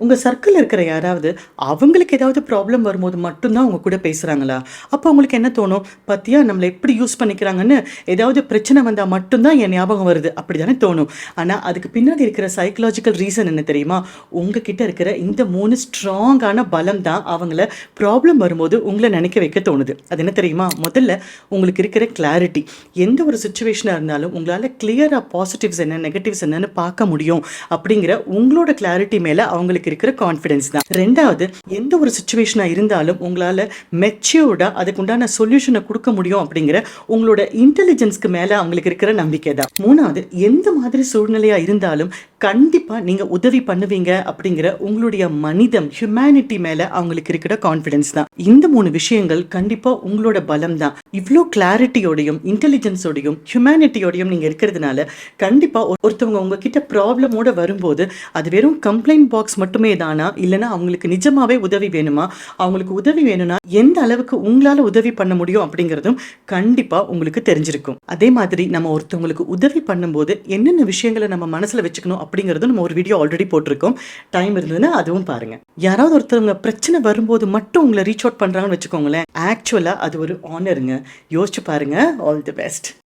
உங்க சர்க்கிள்ல இருக்கிற யாராவது, அவங்களுக்கு ஏதாவது ப்ராப்ளம் வரும்போது மட்டும் தான் உங்க கூட பேசுறாங்களா? அப்ப உங்களுக்கு என்ன தோணும்? "பாத்தியா நம்மள எப்படி யூஸ் பண்ணிக்கிறாங்கன்னு, ஏதாவது பிரச்சனை வந்தா மட்டும் தான் என் ஞாபகம் வருது." அப்படிதானே தோணும். ஆனா அதுக்கு பின்னாடி இருக்கிற சைக்காலஜிக்கல் ரீசன் என்ன தெரியுமா? உங்ககிட்ட இருக்கிற இந்த 3 ஸ்ட்ராங்கான பலம் தான் அவங்கள ப்ராப்ளம் வரும்போது உங்கள நினைக்க வைக்க தோணுது. அது என்ன தெரியுமா? முதல்ல உங்களுக்கு இருக்கிற கிளாரிட்டி. எந்த ஒரு சிச்சுவேஷனா இருந்தாலும் உங்களால கிளியரா பாசிட்டிவ்ஸ் என்ன, நெகட்டிவ்ஸ் என்னன்னு பார்க்க முடியும் அப்படிங்கிற உங்களோட கிளாரிட்டி மேல அவங்களுக்கு இருக்கிற கான்ஃபிடன்ஸ் தான். 2வது, எந்த ஒரு சிச்சுவேஷனா இருந்தாலும் உங்களால மெச்சூர்டா அதுக்குண்டான சொல்யூஷனை கொடுக்க முடியும் அப்படிங்கிற உங்களோட இன்டெலிஜென்ஸ்க்கு மேல அவங்களுக்கு இருக்கிற நம்பிக்கை தான். 3வது, எந்த மாதிரி சூழ்நிலையா இருந்தாலும் கண்டிப்பா நீங்க உதவி பண்ணுவீங்க அப்படிங்கிற உங்களுடைய மனிதம், ஹியூமனிட்டி மேல அவங்களுக்கு இருக்கிற கான்ஃபிடன்ஸ் தான். இந்த 3 விஷயங்கள் கண்டிப்பா உங்களோட பலம் தான். இவ்ளோ கிளாரிட்டியோடையும் இன்டெலிஜென்ஸோடையும் ஹியூமனிட்டியோடையும் நீங்க இருக்கிறதுனால கண்டிப்பா ஒருத்தவங்க உங்ககிட்ட ப்ராப்ளமோட வரும்போது அது வெறும் கம்ப்ளைண்ட் பாக்ஸ் மட்டுமே தானா, இல்லைன்னா அவங்களுக்கு நிஜமாவே உதவி வேணுமா, அவங்களுக்கு உதவி வேணும்னா எந்த அளவுக்கு உங்களால உதவி பண்ண முடியும் அப்படிங்கிறதும் கண்டிப்பா உங்களுக்கு தெரிஞ்சிருக்கும். அதே மாதிரி நம்ம ஒருத்தவங்களுக்கு உதவி பண்ணும்போது என்னென்ன விஷயங்களை நம்ம மனசுல வச்சுக்கணும் அப்படிங்கிறதும் நம்ம ஒரு வீடியோ ஆல்ரெடி போட்டிருக்கோம். டைம் இருந்ததுன்னா அதுவும் பாருங்க. யாராவது ஒருத்தவங்க பிரச்சனை வரும்போது மட்டும் உங்களை ரீச் அவுட் பண்றாங்கன்னு வச்சுக்கோங்களேன், ஆக்சுவலா அது ஒரு ஆனருங்க. யோசிச்சு பாருங்க. All the best.